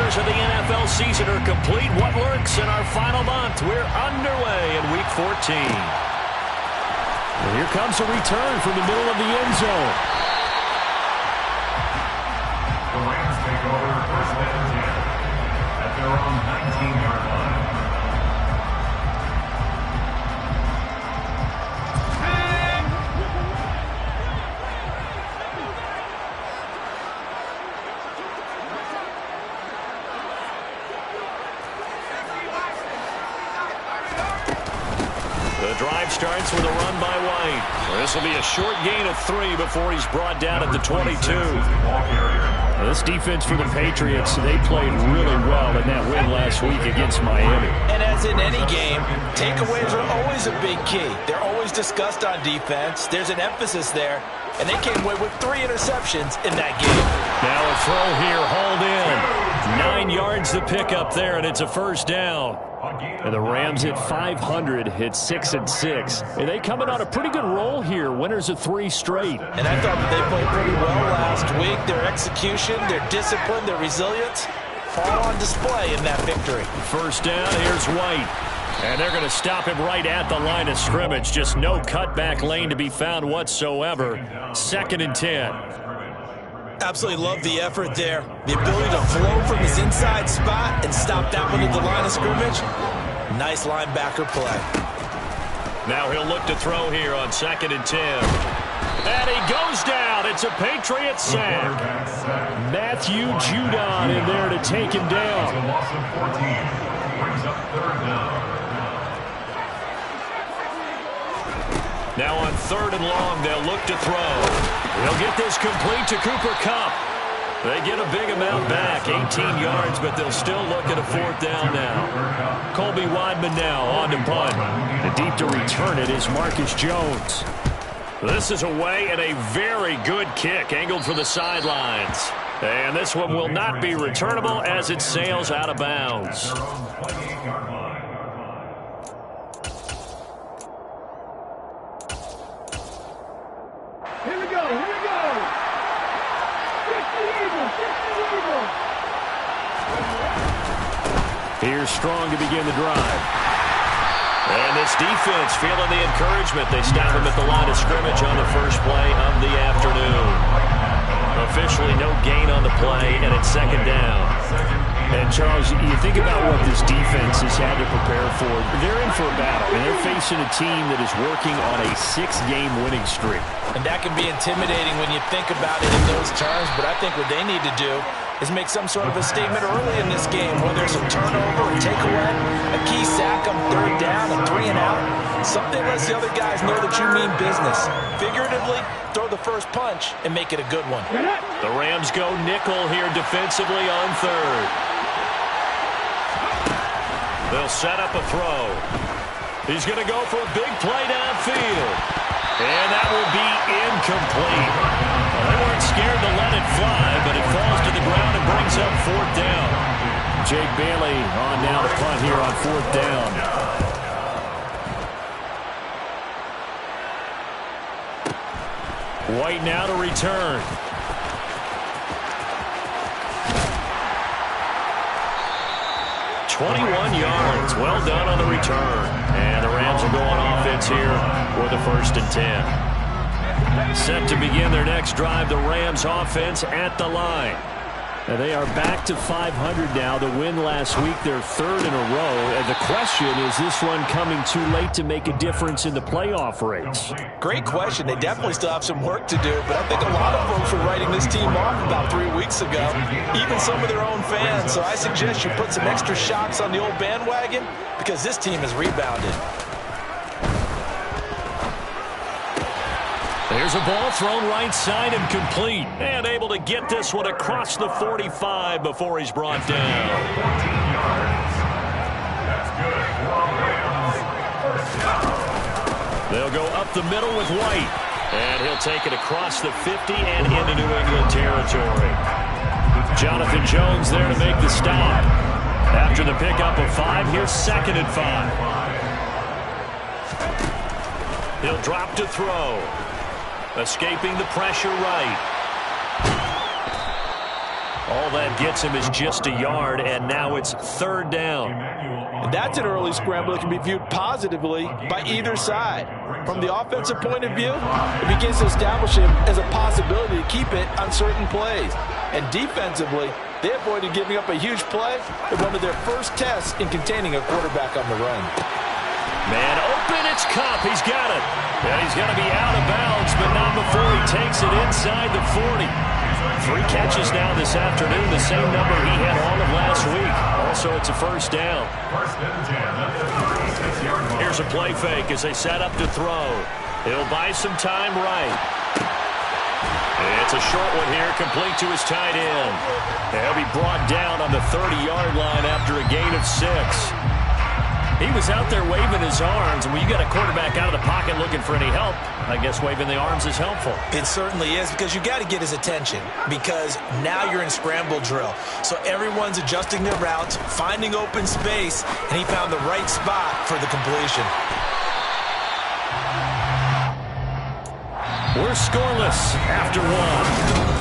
quarters of the NFL season are complete. What lurks in our final month? We're underway in Week 14. And here comes a return from the middle of the end zone. The Rams take over first and 10 at their own 19-yard line. The drive starts with a run by White. This will be a short gain of 3 before he's brought down at the 22. This defense for the Patriots, they played really well in that win last week against Miami. And as in any game, takeaways are always a big key. They're always discussed on defense. There's an emphasis there, and they came away with 3 interceptions in that game. Now a throw here, hauled in. 9 yards to pick up there, and it's a first down. And the Rams at 500 hit 6-6. And they coming on a pretty good roll here. Winners of 3 straight. And I thought that they played pretty well last week. Their execution, their discipline, their resilience, all on display in that victory. First down, here's White. And they're going to stop him right at the line of scrimmage. Just no cutback lane to be found whatsoever. 2nd and 10. Absolutely love the effort there. The ability to flow from his inside spot and stop that one at the line of scrimmage. Nice linebacker play. Now he'll look to throw here on 2nd and 10. And he goes down. It's a Patriots sack. Matthew Judon in there to take him down. Now on 3rd and long, they'll look to throw. He'll get this complete to Cooper Kupp. They get a big amount back, 18 yards, but they'll still look at a 4th down now. Colby Weidman now on to punt. And deep to return it is Marcus Jones. This is away and a very good kick angled for the sidelines. And this one will not be returnable as it sails out of bounds. Here's Strong to begin the drive. And this defense feeling the encouragement. They stop him at the line of scrimmage on the first play of the afternoon. Officially no gain on the play, and it's 2nd down. And, Charles, you think about what this defense has had to prepare for. They're in for a battle, and they're facing a team that is working on a 6-game winning streak. And that can be intimidating when you think about it in those terms, but I think what they need to do is make some sort of a statement early in this game, whether it's a turnover, a takeaway, a key sack on 3rd down, a 3 and out. Something lets the other guys know that you mean business. Figuratively, throw the first punch and make it a good one. The Rams go nickel here defensively on 3rd. They'll set up a throw. He's going to go for a big play downfield. And that will be incomplete. Well, they weren't scared to let it fly, but it falls to the ground and brings up 4th down. Jake Bailey on now to punt here on 4th down. White now to return. .21 yards. Well done on the return. And the Rams are going offense here with a 1st and 10. Set to begin their next drive, the Rams offense at the line. And they are back to 500 now. The win last week, their 3rd in a row. And the question, is this one coming too late to make a difference in the playoff race? Great question. They definitely still have some work to do, but I think a lot of folks were writing this team off about 3 weeks ago, even some of their own fans. So I suggest you put some extra shocks on the old bandwagon because this team has rebounded. There's a ball thrown right side and complete. And able to get this one across the 45 before he's brought down. They'll go up the middle with White. And he'll take it across the 50 and into New England territory. Jonathan Jones there to make the stop. After the pickup of 5, here's 2nd and 5. He'll drop to throw. Escaping the pressure right. All that gets him is just a yard, and now it's third down. And that's an early scramble that can be viewed positively by either side. From the offensive point of view, it begins to establish him as a possibility to keep it on certain plays. And defensively, they avoided giving up a huge play in one of their first tests in containing a quarterback on the run. Man open, it's Kupp. He's got it. And he's going to be out of bounds, but not before he takes it inside the 40. 3 catches now this afternoon, the same number he had all of last week. Also, it's a first down. Here's a play fake as they set up to throw. He'll buy some time right. It's a short one here, complete to his tight end. He'll be brought down on the 30-yard line after a gain of 6. He was out there waving his arms, and when you got a quarterback out of the pocket looking for any help, I guess waving the arms is helpful. It certainly is, because you got to get his attention, because now you're in scramble drill. So everyone's adjusting their routes, finding open space, and he found the right spot for the completion. We're scoreless after 1.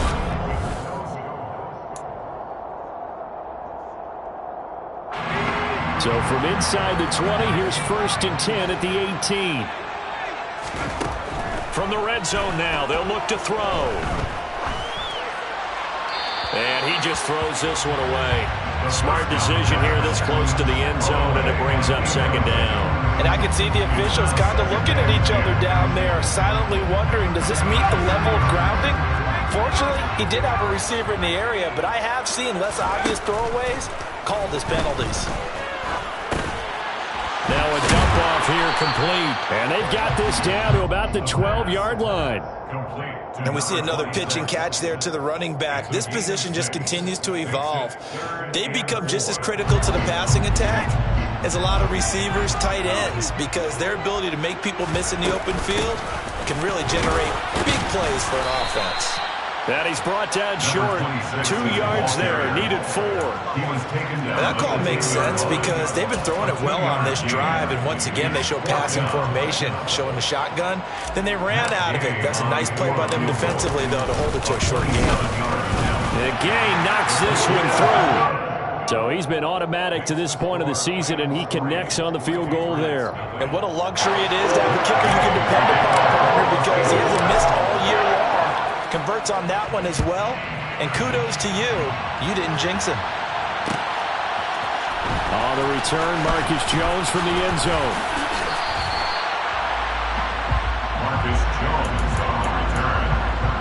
So from inside the 20, here's 1st and 10 at the 18. From the red zone now, they'll look to throw. And he just throws this one away. Smart decision here this close to the end zone, and it brings up 2nd down. And I can see the officials kind of looking at each other down there, silently wondering, does this meet the level of grounding? Fortunately, he did have a receiver in the area, but I have seen less obvious throwaways called as penalties. Now a dump off here complete. And they've got this down to about the 12-yard line. And we see another pitch and catch there to the running back. This position just continues to evolve. They become just as critical to the passing attack as a lot of receivers, tight ends, because their ability to make people miss in the open field can really generate big plays for an offense. And he's brought down short. 2 yards there, needed 4. And that call makes sense because they've been throwing it well on this drive, and once again they show passing formation, showing the shotgun. Then they ran out of it. That's a nice play by them defensively, though, to hold it to a short game. Again, knocks this one through. So he's been automatic to this point of the season, and he connects on the field goal there. And what a luxury it is to have a kicker you can depend upon, partner, because he hasn't missed all year long. Converts on that one as well, and kudos to you. You didn't jinx him. On the return, Marcus Jones from the end zone. Marcus Jones on the return.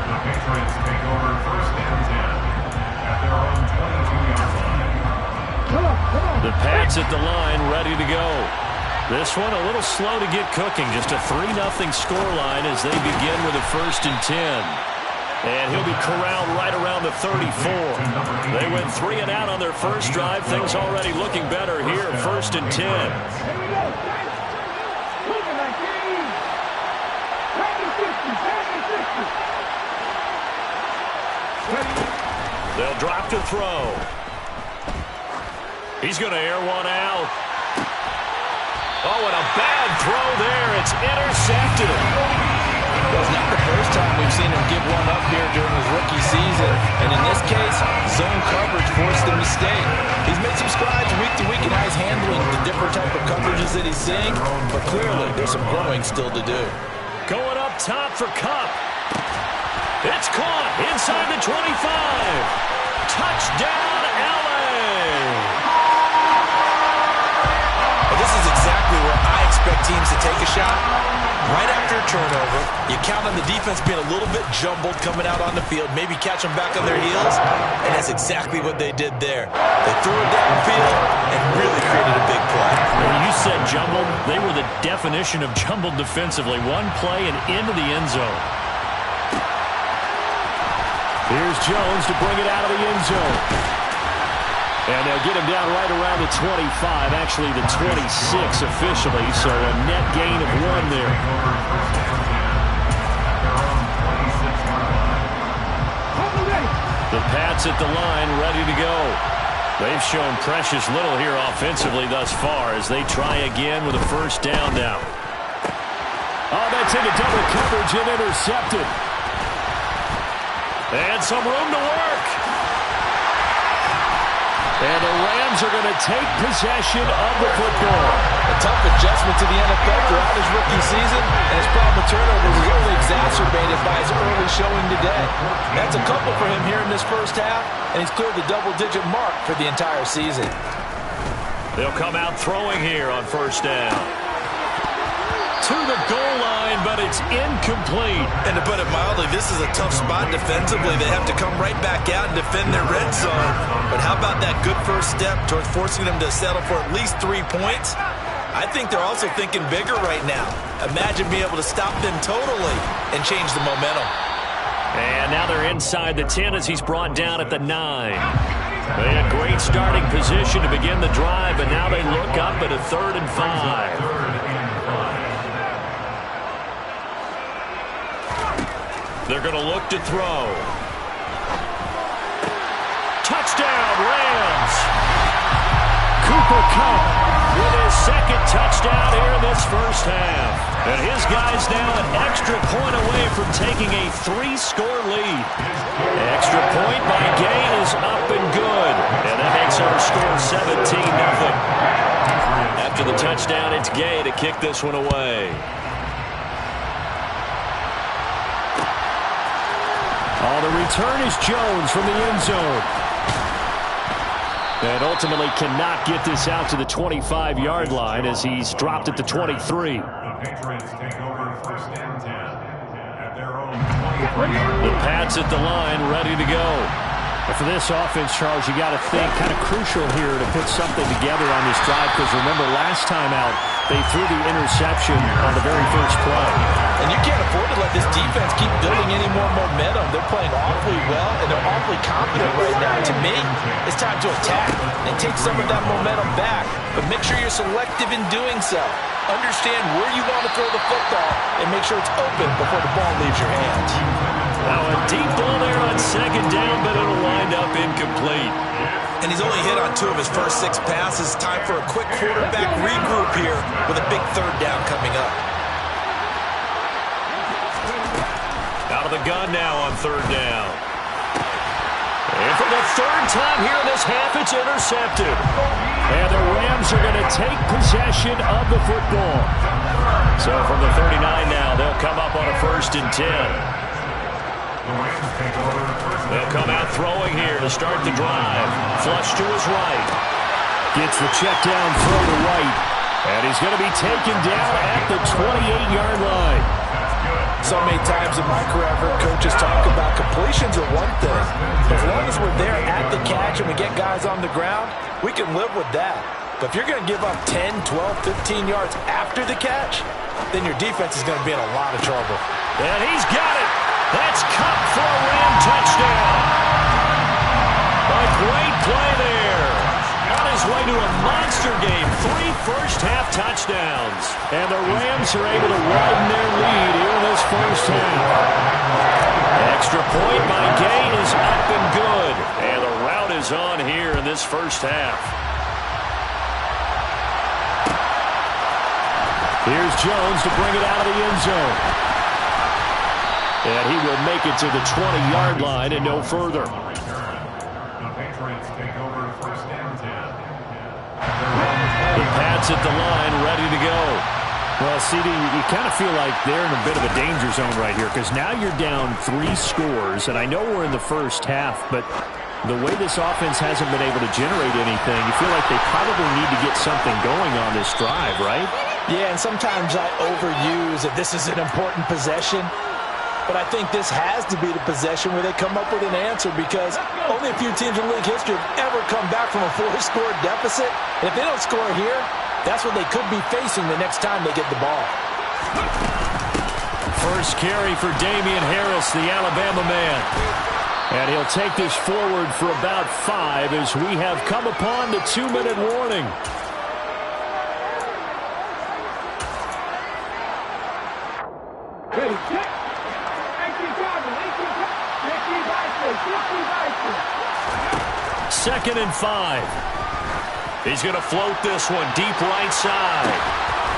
The Patriots take over 1st and 10 at their own 22-yard line. The Pats at the line, ready to go. This one a little slow to get cooking. Just a 3-0 scoreline as they begin with a 1st and 10. And he'll be corralled right around the 34. They went 3 and out on their first drive. Things already looking better here. 1st and 10. They'll drop to throw. He's going to air one out. Oh, and a bad throw there. It's intercepted. Well, it's not the first time we've seen him give one up here during his rookie season. And in this case, zone coverage forced the mistake. He's made some strides week to week in how he's handling the different type of coverages that he's seeing. But clearly, there's some growing still to do. Going up top for Kupp. It's caught inside the 25. Touchdown, LA. This is exactly where I expect teams to take a shot. Right after a turnover, you count on the defense being a little bit jumbled coming out on the field, maybe catch them back on their heels, and that's exactly what they did there. They threw it downfield and really created a big play. When you said jumbled, they were the definition of jumbled defensively. One play and into the end zone. Here's Jones to bring it out of the end zone. And they'll get him down right around the 25, actually the 26 officially, so a net gain of 1 there. The Pats at the line, ready to go. They've shown precious little here offensively thus far as they try again with a 1st down now. Oh, that's into double coverage and intercepted. And some room to work. Rams are going to take possession of the football. A tough adjustment to the NFL throughout his rookie season, and his problem with turnovers is only exacerbated by his early showing today. That's a couple for him here in this first half, and he's cleared the double-digit mark for the entire season. They'll come out throwing here on first down. To the goal line, but it's incomplete. And to put it mildly, this is a tough spot defensively. They have to come right back out and defend their red zone. But how about that good first step towards forcing them to settle for at least 3 points? I think they're also thinking bigger right now. Imagine being able to stop them totally and change the momentum. And now they're inside the 10 as he's brought down at the 9. They had great starting position to begin the drive, but now they look up at a 3rd and 5. They're going to look to throw. Touchdown, Rams! Cooper Kupp with his 2nd touchdown here in this first half. And his guys now an extra point away from taking a 3-score lead. Extra point by Gay is up and good. And that makes our score 17-0. After the touchdown, it's Gay to kick this one away. The return is Jones from the end zone. And ultimately cannot get this out to the 25-yard line as he's dropped at the 23. The Patriots take over first and 10 at their own 23. The Pats at the line, ready to go. And for this offense, Charles, you got to think kind of crucial here to put something together on this drive, because remember last time out they threw the interception on the very first play. And you can't afford to let this defense keep building any more momentum. They're playing awfully well, and they're awfully confident right now. To me, it's time to attack and take some of that momentum back. But make sure you're selective in doing so. Understand where you want to throw the football and make sure it's open before the ball leaves your hands. Now a deep ball there on 2nd down, but it'll wind up incomplete. And he's only hit on 2 of his first 6 passes. Time for a quick quarterback regroup here with a big 3rd down coming up. Out of the gun now on 3rd down. And for the 3rd time here in this half, it's intercepted. And the Rams are going to take possession of the football. So from the 39 now, they'll come up on a 1st and 10. They'll come out throwing here to start the drive. Flush to his right. Gets the check down throw to right. And he's going to be taken down at the 28-yard line. So many times in my career, I've heard coaches talk about completions are one thing. But as long as we're there at the catch and we get guys on the ground, we can live with that. But if you're going to give up 10, 12, 15 yards after the catch, then your defense is going to be in a lot of trouble. And he's got it. That's Kupp for a Ram touchdown. A great play there. On his way to a monster game. 3 first-half touchdowns. And the Rams are able to widen their lead here in this first half. Extra point by Gay is up and good. And the route is on here in this first half. Here's Jones to bring it out of the end zone. And he will make it to the 20-yard line and no further. The Patriots take over first and 10. The Pats at the line, ready to go. Well, CD, you kind of feel like they're in a bit of a danger zone right here, because now you're down 3 scores, and I know we're in the first half, but the way this offense hasn't been able to generate anything, you feel like they probably need to get something going on this drive, right? Yeah, and sometimes I overuse that this is an important possession. But I think this has to be the possession where they come up with an answer, because only a few teams in league history have ever come back from a 4-score deficit. And if they don't score here, that's what they could be facing the next time they get the ball. First carry for Damian Harris, the Alabama man. And he'll take this forward for about 5 as we have come upon the 2-minute warning. Second and 5. He's going to float this one deep right side.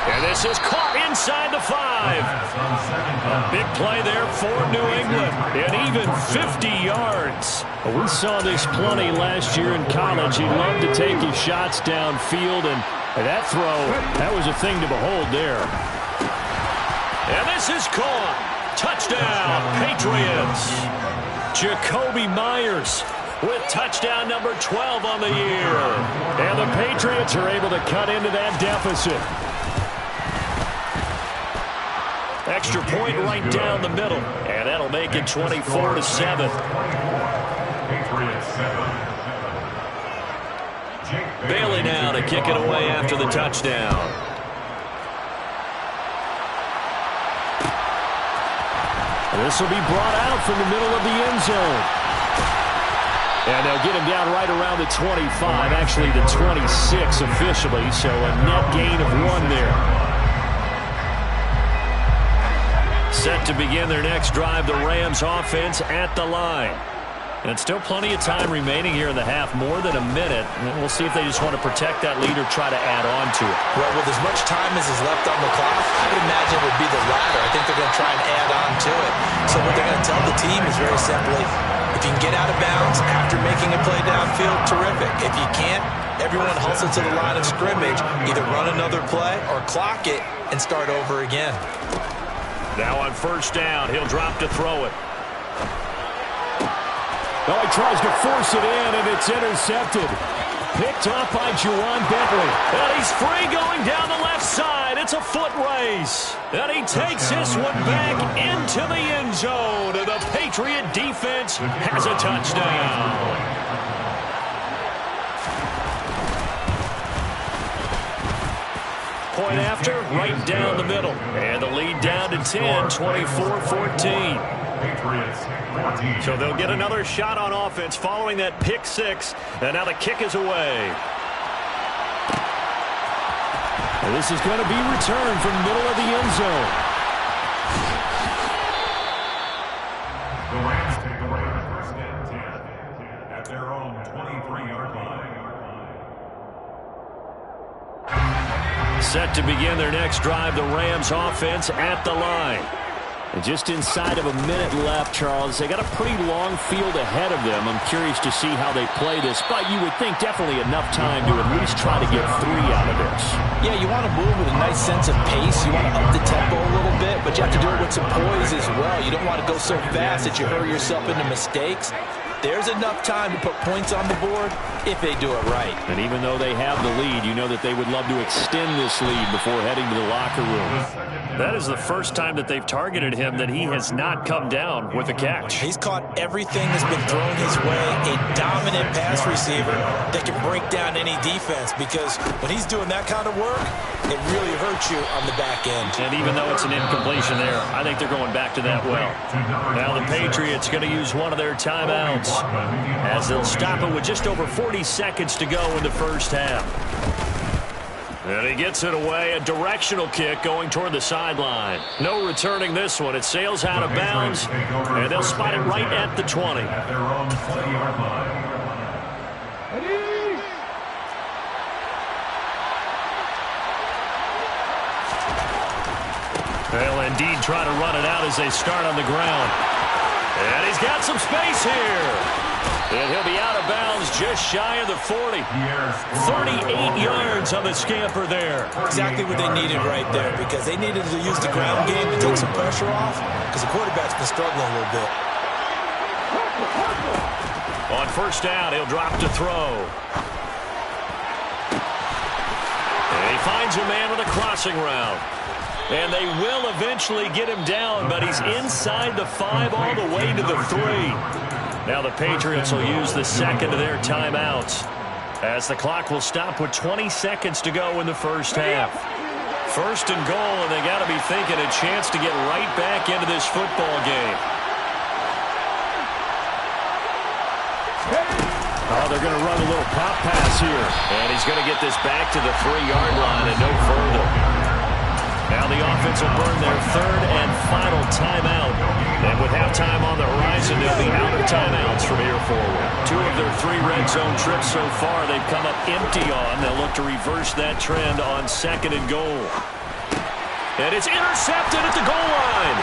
And this is caught inside the 5. A big play there for New England. And even 50 yards. We saw this plenty last year in college. He loved to take his shots downfield, and that throw, that was a thing to behold there. And this is caught. Touchdown, Patriots. Jacoby Myers with touchdown number 12 on the year. And the Patriots are able to cut into that deficit. Extra point right down the middle. And that'll make it 24-7. Bailey now to kick it away after the touchdown. This will be brought out from the middle of the end zone. And they'll get him down right around the 25, actually the 26 officially, so a net gain of 1 there. Set to begin their next drive, the Rams offense at the line. And still plenty of time remaining here in the half, more than a minute. And we'll see if they just want to protect that lead or try to add on to it. Well, with as much time as is left on the clock, I would imagine it would be the latter. I think they're going to try and add on to it. So what they're going to tell the team is very simply, if you can get out of bounds after making a play downfield, terrific. If you can't, everyone hustle to the line of scrimmage, either run another play or clock it and start over again. Now on first down, he'll drop to throw it. Oh, he tries to force it in, and it's intercepted. Picked off by Juwan Bentley. And he's free going down the left side. It's a foot race. And he takes this one back into the end zone. And the Patriot defense has a touchdown. Point after, right down the middle. And the lead down to 10, 24-14. So they'll get another shot on offense following that pick 6. And now the kick is away. And this is going to be returned from the middle of the end zone. The Rams take away the first and 10 at their own 23-yard line. Set to begin their next drive, the Rams offense at the line. And just inside of a minute left, Charles, they got a pretty long field ahead of them. I'm curious to see how they play this, but you would think definitely enough time to at least try to get 3 out of this. Yeah, you want to move with a nice sense of pace. You want to up the tempo a little bit, but you have to do it with some poise as well. You don't want to go so fast that you hurry yourself into mistakes. There's enough time to put points on the board if they do it right. And even though they have the lead, you know that they would love to extend this lead before heading to the locker room. That is the first time that they've targeted him that he has not come down with a catch. He's caught everything that's been thrown his way. A dominant pass receiver that can break down any defense, because when he's doing that kind of work, it really hurts you on the back end. And even though it's an incompletion there, I think they're going back to that well. Now the Patriots going to use one of their timeouts as they'll stop it with just over 40 seconds to go in the first half. And he gets it away, a directional kick going toward the sideline. No returning this one. It sails out of bounds, and they'll spot it right at the 20. At their own 20-yard line. They'll indeed try to run it out as they start on the ground. And he's got some space here. And he'll be out of bounds just shy of the 40. 38 yards on the scamper there. Exactly what they needed right there, because they needed to use the ground game to take some pressure off, because the quarterback's been struggling a little bit. On first down, he'll drop to throw. And he finds a man with a crossing route. And they will eventually get him down, but he's inside the 5 all the way to the 3. Now the Patriots will use the second of their timeouts, as the clock will stop with 20 seconds to go in the first half. First and goal, and they got to be thinking a chance to get right back into this football game. Oh, they're going to run a little pop pass here. And he's going to get this back to the 3-yard line and no further. Now the offense will burn their third and final timeout. And with halftime on the horizon, they'll be out of timeouts from here forward. 2 of their 3 red zone trips so far they've come up empty on. They'll look to reverse that trend on second and goal. And it's intercepted at the goal line.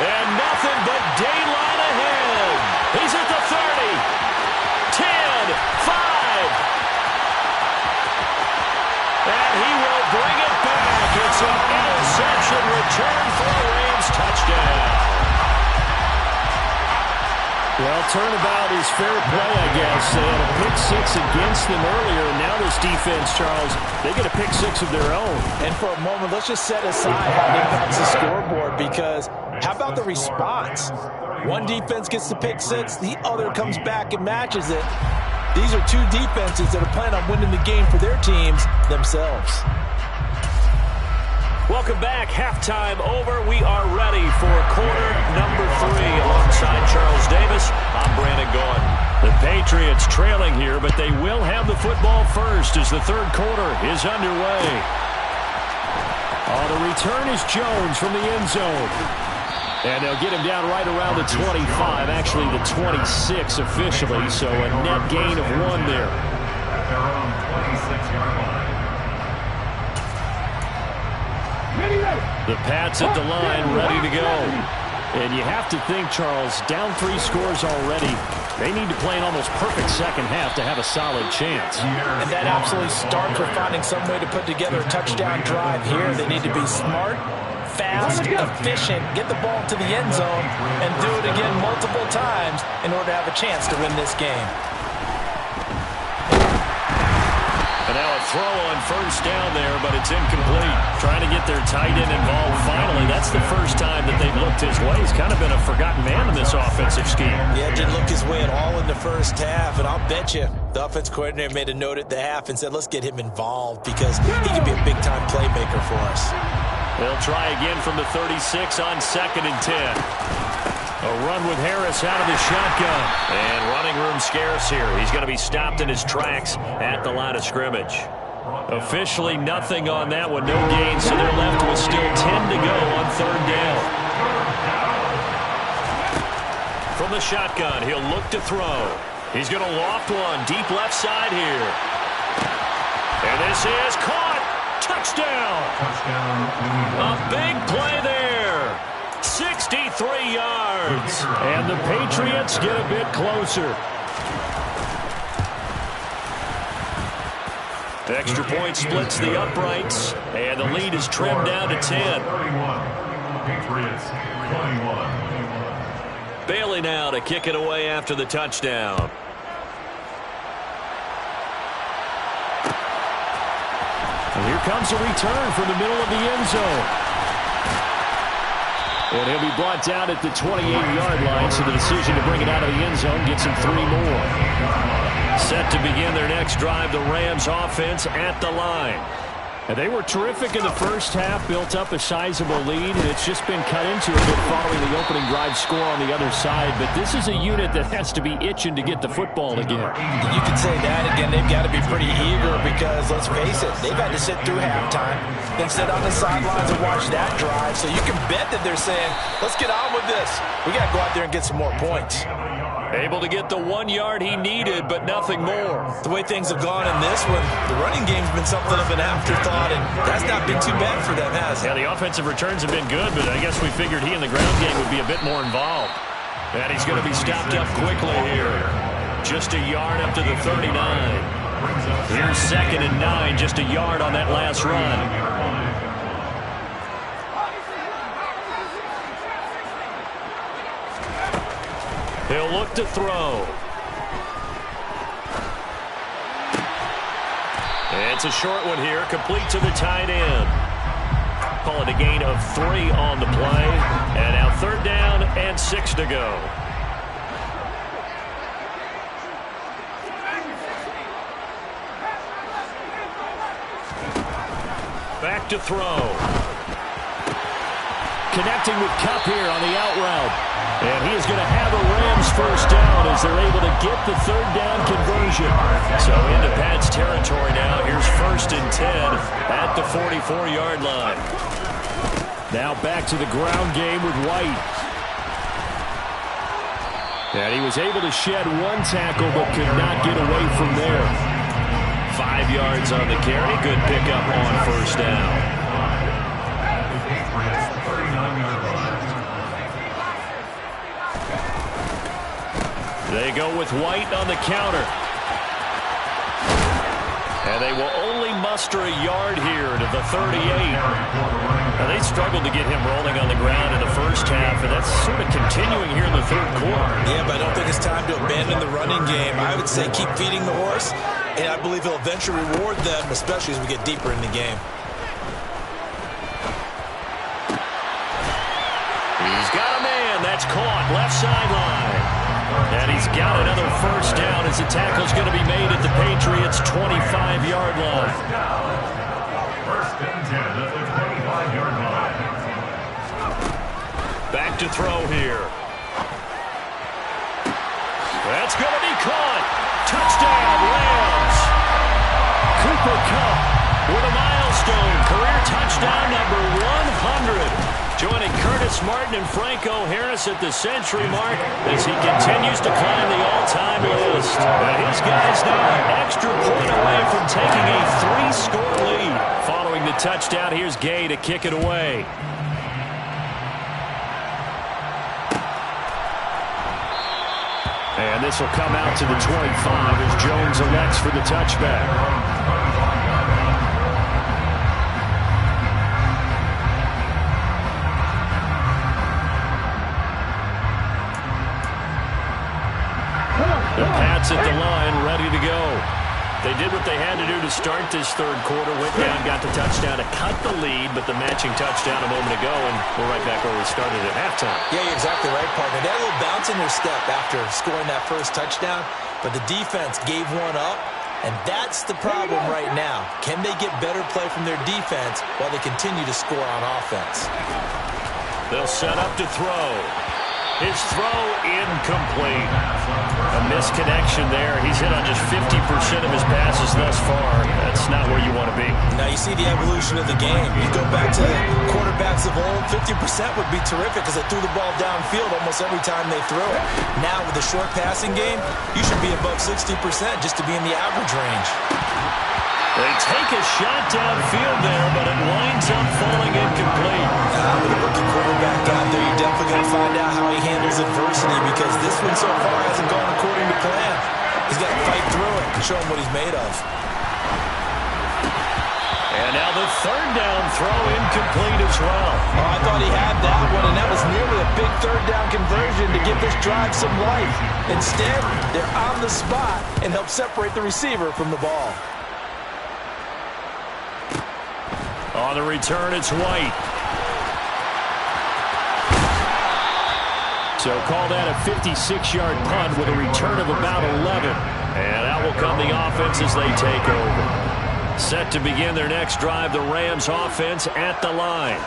And nothing but daylight ahead. He's at the 30. 10, 5. And he will bring it back. It's an interception return for a Rams touchdown. Well, turnabout is fair play, I guess. They had a pick six against them earlier, and now this defense, Charles, they get a pick six of their own. And for a moment, let's just set aside how it impacts the scoreboard, because how about the response? One defense gets the pick six, the other comes back and matches it. These are two defenses that are planning on winning the game for their teams themselves. Welcome back. Halftime over. We are ready for quarter number 3. Alongside Charles Davis, I'm Brandon Gordon. The Patriots trailing here, but they will have the football first as the third quarter is underway. The return is Jones from the end zone. And they'll get him down right around the 25, actually the 26 officially, so a net gain of 1 there. At their own 26-yard line. The Pats at the line, ready to go. And you have to think, Charles, down 3 scores already. They need to play an almost perfect second half to have a solid chance. And that absolutely starts with finding some way to put together a touchdown drive here. They need to be smart, fast, efficient, get the ball to the end zone, and do it again multiple times in order to have a chance to win this game. And now a throw on first down there, but it's incomplete. Trying to get their tight end involved finally. That's the first time that they've looked his way. He's kind of been a forgotten man in this offensive scheme. Yeah, didn't look his way at all in the first half, and I'll bet you the offense coordinator made a note at the half and said, let's get him involved because he can be a big-time playmaker for us. They'll try again from the 36 on 2nd and 10. A run with Harris out of the shotgun. And running room scarce here. He's going to be stopped in his tracks at the line of scrimmage. Officially nothing on that one. No gain, so they're left with still 10 to go on 3rd down. From the shotgun, he'll look to throw. He's going to loft one deep left side here. And this is caught. Touchdown. A big play there. 63 yards. And the Patriots get a bit closer. Extra point splits the uprights, and the lead is trimmed down to 10. Patriots 21. Bailey now to kick it away after the touchdown. And here comes a return from the middle of the end zone. And he'll be brought down at the 28-yard line, so the decision to bring it out of the end zone gets him 3 more. Set to begin their next drive, the Rams offense at the line. And they were terrific in the first half, built up a sizable lead, and it's just been cut into a bit following the opening drive score on the other side. But this is a unit that has to be itching to get the football again. You could say that again. They've got to be pretty eager because, let's face it, they've had to sit through halftime, then sit on the sidelines and watch that drive. So you can bet that they're saying, let's get on with this. We got to go out there and get some more points. Able to get the 1 yard he needed, but nothing more. The way things have gone in this one, the running game's been something of an afterthought, and that's not been too bad for them, has it? Yeah, the offensive returns have been good, but I guess we figured he in the ground game would be a bit more involved. And he's going to be stopped up quickly here. Just a yard up to the 39. Here's 2nd and 9, just a yard on that last run. He'll look to throw. It's a short one here, complete to the tight end. Call it a gain of 3 on the play. And now 3rd down and 6 to go. Back to throw. Connecting with Kupp here on the out route. And he is going to have a Rams first down as they're able to get the 3rd down conversion. So into Pat's territory now. Here's 1st and 10 at the 44-yard line. Now back to the ground game with White. And he was able to shed 1 tackle but could not get away from there. 5 yards on the carry. Good pickup on first down. Patriots 39-yard line. They go with White on the counter. And they will only muster a yard here to the 38. Now, they struggled to get him rolling on the ground in the first half, and that's sort of continuing here in the third quarter. Yeah, but I don't think it's time to abandon the running game. I would say keep feeding the horse, and I believe he'll eventually reward them, especially as we get deeper in the game. He's got a man. That's caught. Left sideline. And he's got another first down as the tackle's going to be made at the Patriots' 25-yard line. First and 10 at the 25-yard line. Back to throw here. That's going to be caught. Touchdown, Rams. Cooper Kupp with a milestone. Career touchdown number 100. Joining Curtis Martin and Franco Harris at the century mark as he continues to climb the all-time list. And his guys now an extra point away from taking a 3-score lead. Following the touchdown, here's Gay to kick it away. And this will come out to the 25 as Jones elects for the touchback. The Pats at the line, ready to go. They did what they had to do to start this third quarter. Went down, got the touchdown to cut the lead, but the matching touchdown a moment ago, and we're right back where we started at halftime. Yeah, you're exactly right, partner. They had a little bounce in their step after scoring that first touchdown, but the defense gave one up, and that's the problem right now. Can they get better play from their defense while they continue to score on offense? They'll set up to throw. His throw incomplete. A misconnection there. He's hit on just 50% of his passes thus far. That's not where you want to be. Now you see the evolution of the game. You go back to the quarterbacks of old, 50% would be terrific because they threw the ball downfield almost every time they threw it. Now with the short passing game, you should be above 60% just to be in the average range. They take a shot downfield there, but it winds up falling incomplete. With a rookie quarterback out there, you're definitely going to find out how he handles adversity because this one so far hasn't gone according to plan. He's got to fight through it and show him what he's made of. And now the third down throw incomplete as well. Oh, I thought he had that one, and that was nearly a big third down conversion to give this drive some life. Instead, they're on the spot and help separate the receiver from the ball. On the return, it's White. So call that a 56-yard punt with a return of about 11. And out will come the offense as they take over. Set to begin their next drive, the Rams offense at the line.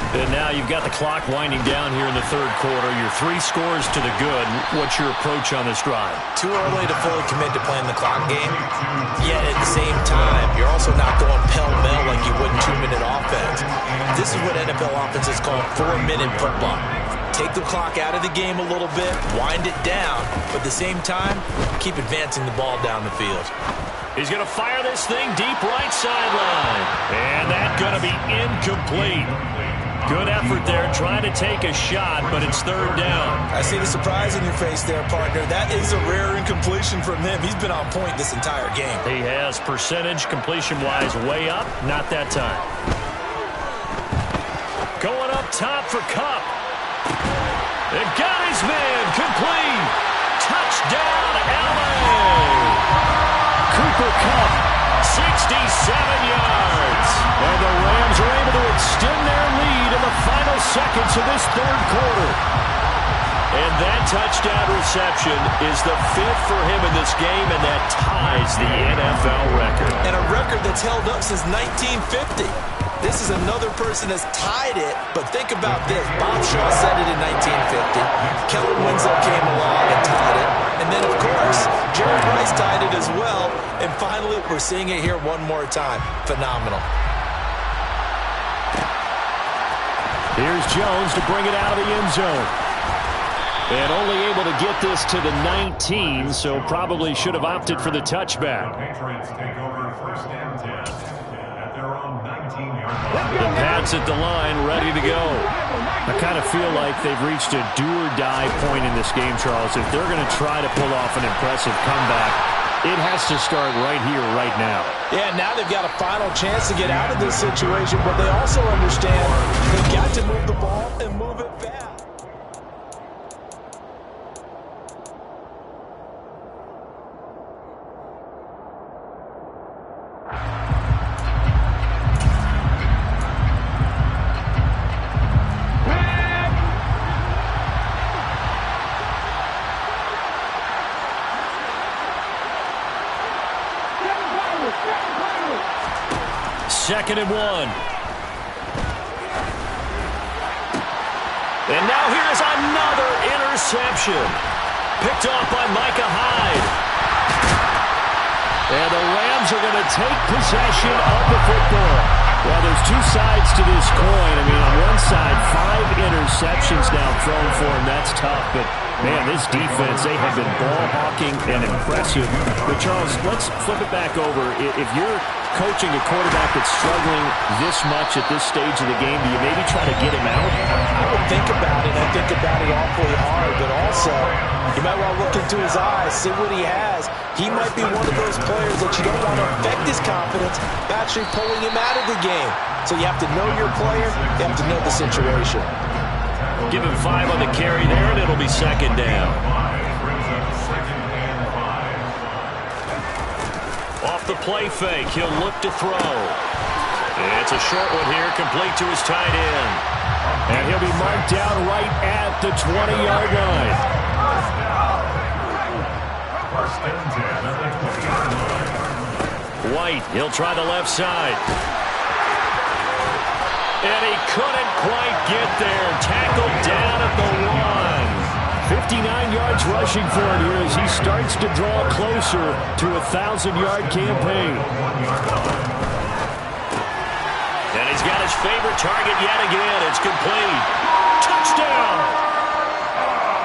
And now you've got the clock winding down here in the third quarter. Your 3 scores to the good. What's your approach on this drive? Too early to fully commit to playing the clock game. Yet at the same time, you're also not going pell-mell like you would in 2-minute offense. This is what NFL offenses call 4-minute football. Take the clock out of the game a little bit, wind it down, but at the same time, keep advancing the ball down the field. He's going to fire this thing deep right sideline. And that's going to be incomplete. Good effort there, trying to take a shot, but it's third down. I see the surprise in your face there, partner. That is a rare incompletion from him. He's been on point this entire game. He has percentage completion-wise way up, not that time. Going up top for Kupp. It got his man, complete. Touchdown, LA. Cooper Kupp, 67 yards. And the Rams are able to extend their lead in the final seconds of this third quarter. And that touchdown reception is the 5th for him in this game, and that ties the NFL record. And a record that's held up since 1950. This is another person that's tied it, but think about this. Bob Shaw said it in 1950. Kellen Winslow came along and tied it. And then, of course, Jerry Rice tied it as well. And finally, we're seeing it here one more time. Phenomenal. Here's Jones to bring it out of the end zone. And only able able to get this to the 19, so probably should have opted for the touchback. Patriots take over first and 10 at their own 19-yard line. The Pats at the line, ready to go. I kind of feel like they've reached a do-or-die point in this game, Charles. If they're going to try to pull off an impressive comeback, it has to start right here, right now. Yeah, now they've got a final chance to get out of this situation, but they also understand they've got to move the ball and move it fast. Second and 1. And now here's another interception. Picked off by Micah Hyde. And the Rams are going to take possession of the football. Well, there's two sides to this coin. I mean, on one side, 5 interceptions now thrown for him. That's tough, but man, this defense, they have been ball hawking and impressive. But Charles, let's flip it back over. If you're coaching a quarterback that's struggling this much at this stage of the game, do you maybe try to get him out? I would think about it. I think about it awfully hard, but also you might want to look into his eyes, see what he has. He might be one of those players that you don't want to affect his confidence by actually pulling him out of the game. So you have to know your player. You have to know the situation. Give him 5 on the carry there, and it'll be second down. Off the play fake, he'll look to throw. It's a short one here, complete to his tight end. And he'll be marked down right at the 20-yard line. White, he'll try the left side. And he couldn't quite get there. Tackled down at the 1. 59 yards rushing for him here as he starts to draw closer to a 1,000-yard campaign. And he's got his favorite target yet again. It's complete. Touchdown!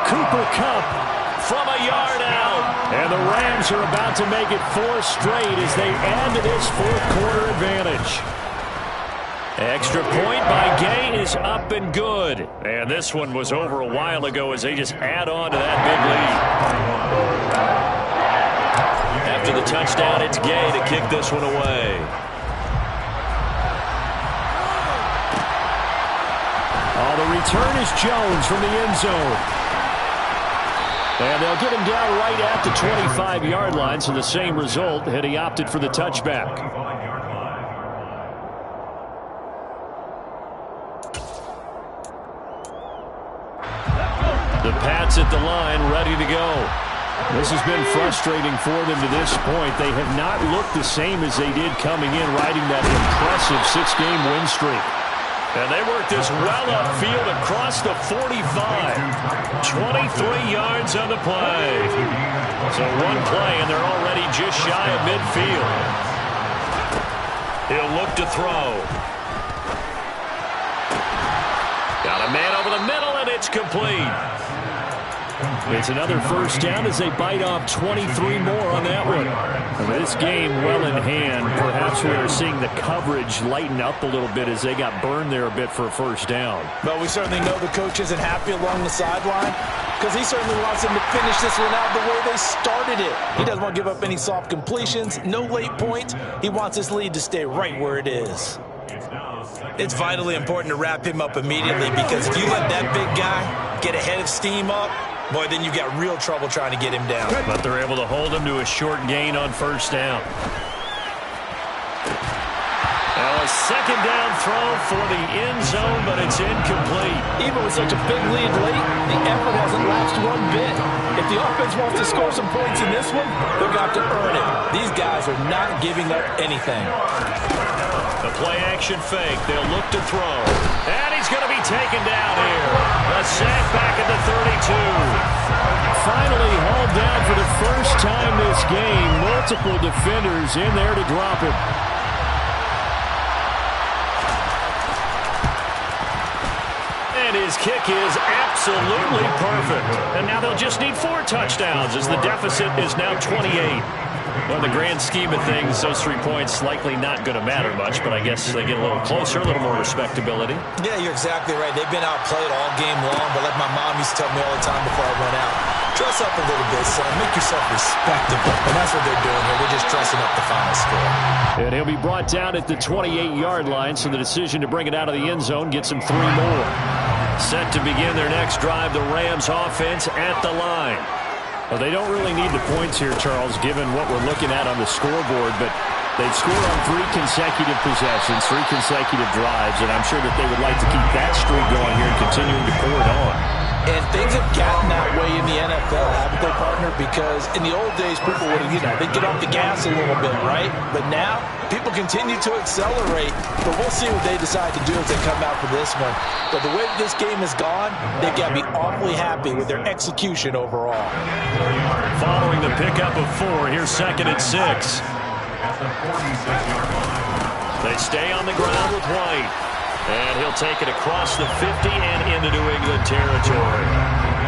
Cooper Kupp from a yard out. And the Rams are about to make it 4 straight as they add to this fourth-quarter advantage. Extra point by Gay is up and good. And this one was over a while ago as they just add on to that big lead. After the touchdown, it's Gay to kick this one away. Oh, the return is Jones from the end zone. And they'll get him down right at the 25-yard line, so the same result had he opted for the touchback. The Pats at the line, ready to go. This has been frustrating for them to this point. They have not looked the same as they did coming in, riding that impressive 6-game win streak. And they work this well upfield across the 45. 23 yards on the play. So one play, and they're already just shy of midfield. He'll look to throw. Got a man over the middle, and it's complete. It's another first down as they bite off 23 more on that one. And with this game well in hand, perhaps we are seeing the coverage lighten up a little bit as they got burned there a bit for a first down. But we certainly know the coach isn't happy along the sideline because he certainly wants them to finish this one out the way they started it. He doesn't want to give up any soft completions, no late points. He wants this lead to stay right where it is. It's vitally important to wrap him up immediately because if you let that big guy get a head of steam up, boy, then you've got real trouble trying to get him down. But they're able to hold him to a short gain on first down. Now a second down throw for the end zone, but it's incomplete. Even with such a big lead late, the effort hasn't lapsed one bit. If the offense wants to score some points in this one, they're going to have to earn it. These guys are not giving up anything. The play-action fake. They'll look to throw. And he's going to be taken down here. A sack back at the 32. Finally hauled down for the first time this game. Multiple defenders in there to drop him. And And his kick is absolutely perfect. And now they'll just need 4 touchdowns as the deficit is now 28. Well, in the grand scheme of things, those 3 points likely not going to matter much, but I guess they get a little closer, a little more respectability. Yeah, you're exactly right. They've been outplayed all game long, but like my mom used to tell me all the time before I went out, dress up a little bit, son. Make yourself respectable. And that's what they're doing here. They're just dressing up the final score. And he'll be brought down at the 28-yard line, so the decision to bring it out of the end zone gets him 3 more. Set to begin their next drive, the Rams offense at the line. Well, they don't really need the points here, Charles, given what we're looking at on the scoreboard, but they've scored on 3 consecutive possessions, 3 consecutive drives, and I'm sure that they would like to keep that streak going here and continuing to pour it on. And things have gotten that way in the NFL, haven't they, partner? Because in the old days, people would, they'd get off the gas a little bit, right? But now, people continue to accelerate. But we'll see what they decide to do as they come out for this one. But the way this game has gone, they've got to be awfully happy with their execution overall. Following the pickup of 4, here's 2nd and 6. They stay on the ground with White. And he'll take it across the 50 and into New England territory.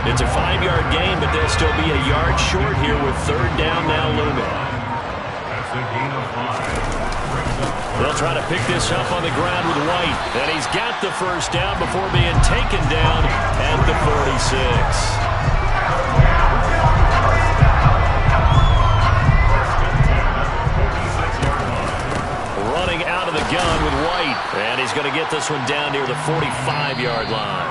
It's a 5-yard gain, but they'll still be a yard short here with 3rd down now looming. That's a gain of 5. They'll try to pick this up on the ground with White. And he's got the 1st down before being taken down at the 46. Running out of the gun with White. And he's going to get this one down near the 45-yard line.